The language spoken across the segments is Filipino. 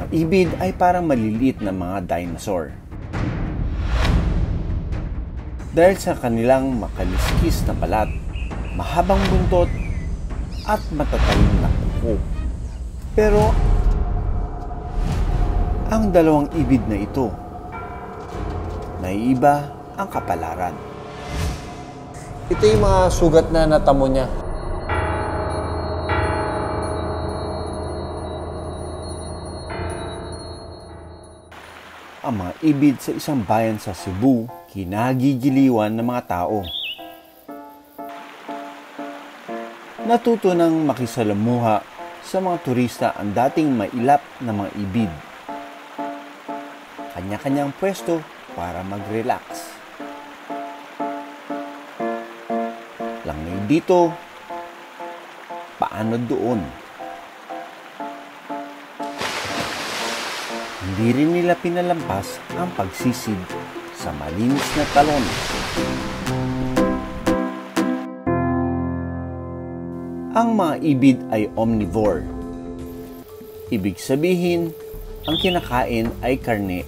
ibid ay parang maliliit na mga dinosaur. Dahil sa kanilang makaliskis na balat, mahabang buntot, at matatalim na kuko. Pero, ang dalawang ibid na ito, naiiba ang kapalaran. Ito yung mga sugat na natamo niya. Ang mga ibid sa isang bayan sa Cebu, kinagigiliwan ng mga tao. Natuto ng makisalamuha sa mga turista ang dating mailap na mga ibid. Kanya-kanyang pwesto para mag-relax. Langay dito, paano doon? Hindi rin nila pinalampas ang pagsisid sa malinis na talon. Ang mga ibid ay omnivore. Ibig sabihin, ang kinakain ay karne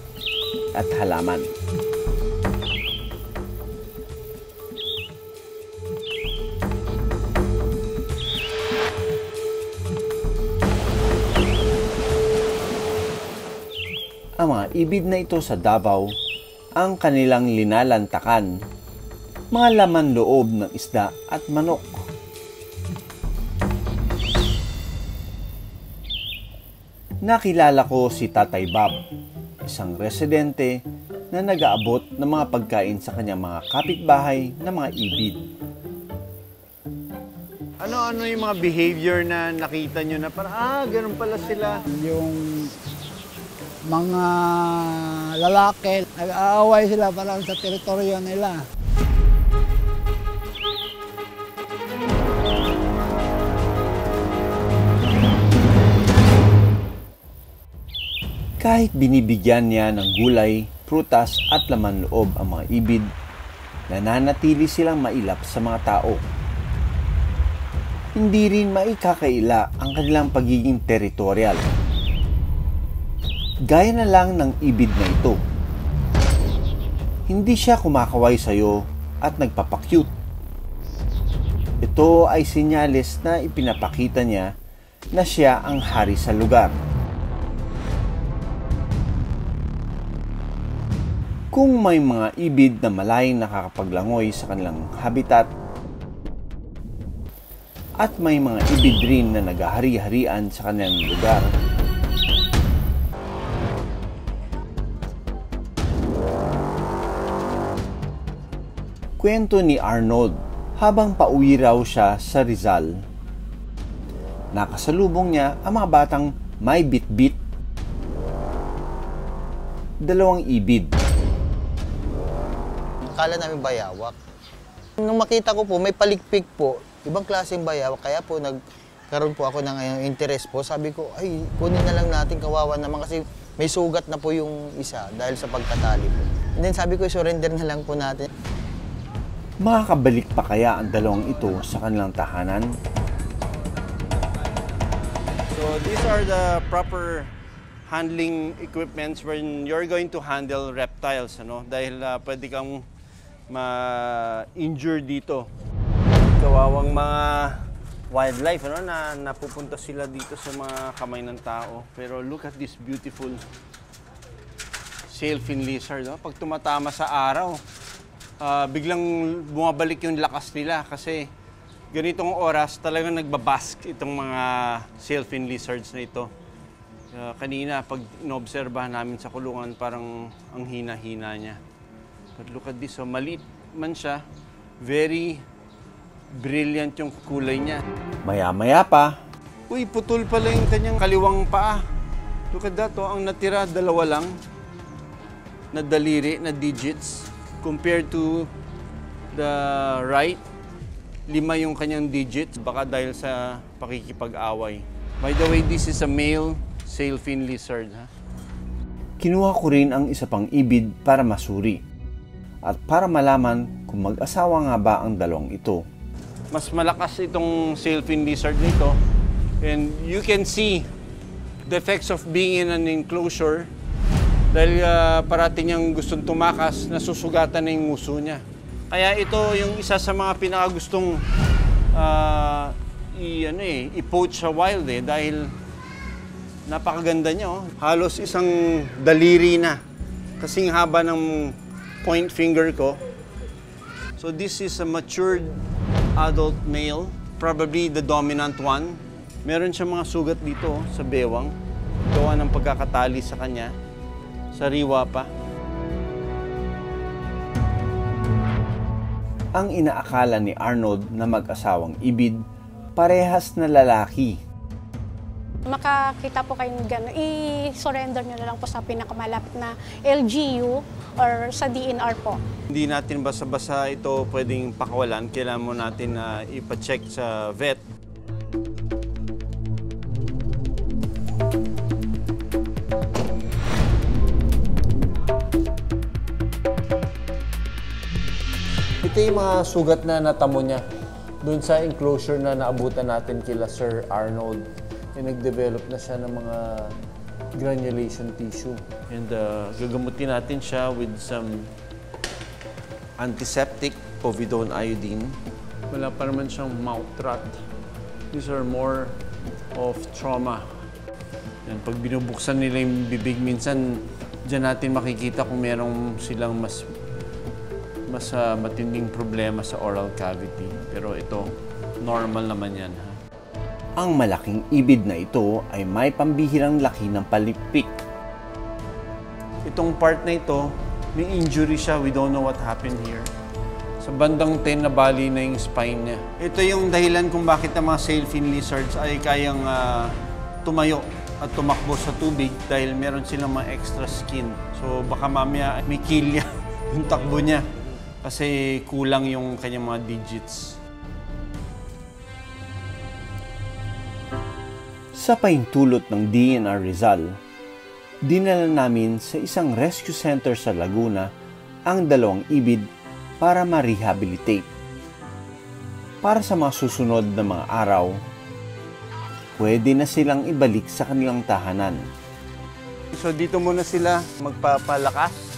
at halaman. Ang mga ibid na ito sa Davao, ang kanilang linalantakan, mga laman loob ng isda at manok. Nakilala ko si Tatay Bob, isang residente na nag-aabot ng mga pagkain sa kanyang mga kapitbahay na mga ibid. Ano yung mga behavior na nakita nyo na parang, ganun pala sila? Yung mga lalaki, nag-aaway sila parang sa teritoryo nila. Kahit binibigyan niya ng gulay, prutas at laman loob ang mga ibid, nananatili silang mailap sa mga tao. Hindi rin maikakaila ang kanilang pagiging teritorial. Gaya na lang ng ibid na ito. Hindi siya kumakaway sa iyo at nagpapakyut. Ito ay senyales na ipinapakita niya na siya ang hari sa lugar. Kung may mga ibid na malayang nakakapaglangoy sa kanilang habitat at may mga ibid rin na naghahari-harian sa kanilang lugar, kwento ni Arnold habang pauwi raw siya sa Rizal. Nakasalubong niya ang mga batang may bit-bit, dalawang ibid. Akala namin bayawak. Nung makita ko po, may palikpik po, ibang klaseng bayawak, kaya po nagkaroon po ako ng interest po. Sabi ko, ay, kunin na lang natin, kawawa naman kasi may sugat na po yung isa dahil sa pagkatali po. And then sabi ko, surrender na lang po natin. Makakabalik pa kaya ang dalawang ito sa kanilang tahanan? So these are the proper handling equipments when you're going to handle reptiles, dahil pwede kang ma-injure dito. Kawawang mga wildlife, na napupunta sila dito sa mga kamay ng tao. Pero look at this beautiful sailfin lizard. Pag tumatama sa araw, biglang bumabalik yung lakas nila kasi ganitong oras talagang nagbabask itong mga sailfin lizards na ito. Kanina, pag inobserbahan namin sa kulungan, parang ang hina-hina niya. But look at this, maliit man siya, very brilliant yung kulay niya. Maya-maya pa, Uy, putol pala yung kanyang kaliwang paa. Look at that, ang natira, dalawa lang na daliri, na digits. Compared to the right, 5 yung kanyang digits, baka dahil sa pakikipag-away. By the way, this is a male sailfin lizard. kinuha ko rin ang isa pang ibid para masuri at para malaman kung mag-asawa nga ba ang dalawang ito. Mas malakas itong sailfin lizard nito, and you can see The effects of being in an enclosure, dahil parating niyang gustong tumakas, nasusugatan na yung nguso niya. Kaya ito yung isa sa mga pinakagustong i-poach sa wild dahil napakaganda niya. Oh. Halos isang daliri na. Kasing haba ng point finger ko. So this is a matured adult male, probably the dominant one. Meron siya mga sugat dito sa bewang. Gawa ng pagkakatali sa kanya. Sariwa pa. Ang inaakala ni Arnold na mag-asawang ibid, parehas na lalaki. Makakita po kayo ng gano'n, i-surrender nyo na lang po sa pinakamalapit na LGU or sa DNR po. Hindi natin basa-basa ito pwedeng pakawalan. Kailangan mo natin ipa-check sa vet. Ito yung mga sugat na natamo niya doon sa enclosure na naabutan natin kila Sir Arnold. Nag-develop na siya ng mga granulation tissue. And gagamutin natin siya with some antiseptic, povidone iodine. Wala pa naman siyang mouth rot. These are more of trauma. Yan, pag binubuksan nila yung bibig, minsan dyan natin makikita kung merong silang mas matinding problema sa oral cavity. Pero ito, normal naman yan. Ha? Ang malaking ibid na ito ay may pambihirang laki ng palipik. Itong part na ito, may injury siya. We don't know what happened here. Sa bandang 10 na bali na yung spine niya. Ito yung dahilan kung bakit ang mga sailfin lizards ay kayang tumayo at tumakbo sa tubig dahil meron silang mga extra skin. So baka mamaya may kilya yung takbo niya kasi kulang yung kanyang mga digits. Sa pahintulot ng DNR Rizal, dinala namin sa isang rescue center sa Laguna ang dalawang ibid para ma-rehabilitate. Para sa mga susunod na mga araw, pwede na silang ibalik sa kanilang tahanan. So dito muna sila magpapalakas.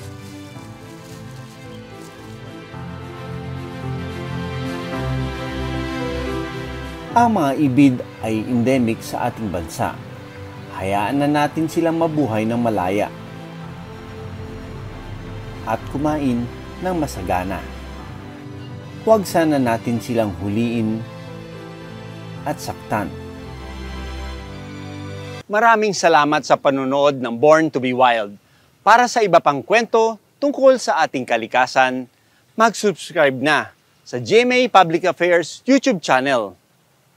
Ang mga ibid ay endemic sa ating bansa. Hayaan na natin silang mabuhay ng malaya at kumain ng masagana. Huwag sana natin silang huliin at saktan. Maraming salamat sa panonood ng Born to be Wild. Para sa iba pang kwento tungkol sa ating kalikasan, mag-subscribe na sa GMA Public Affairs YouTube channel.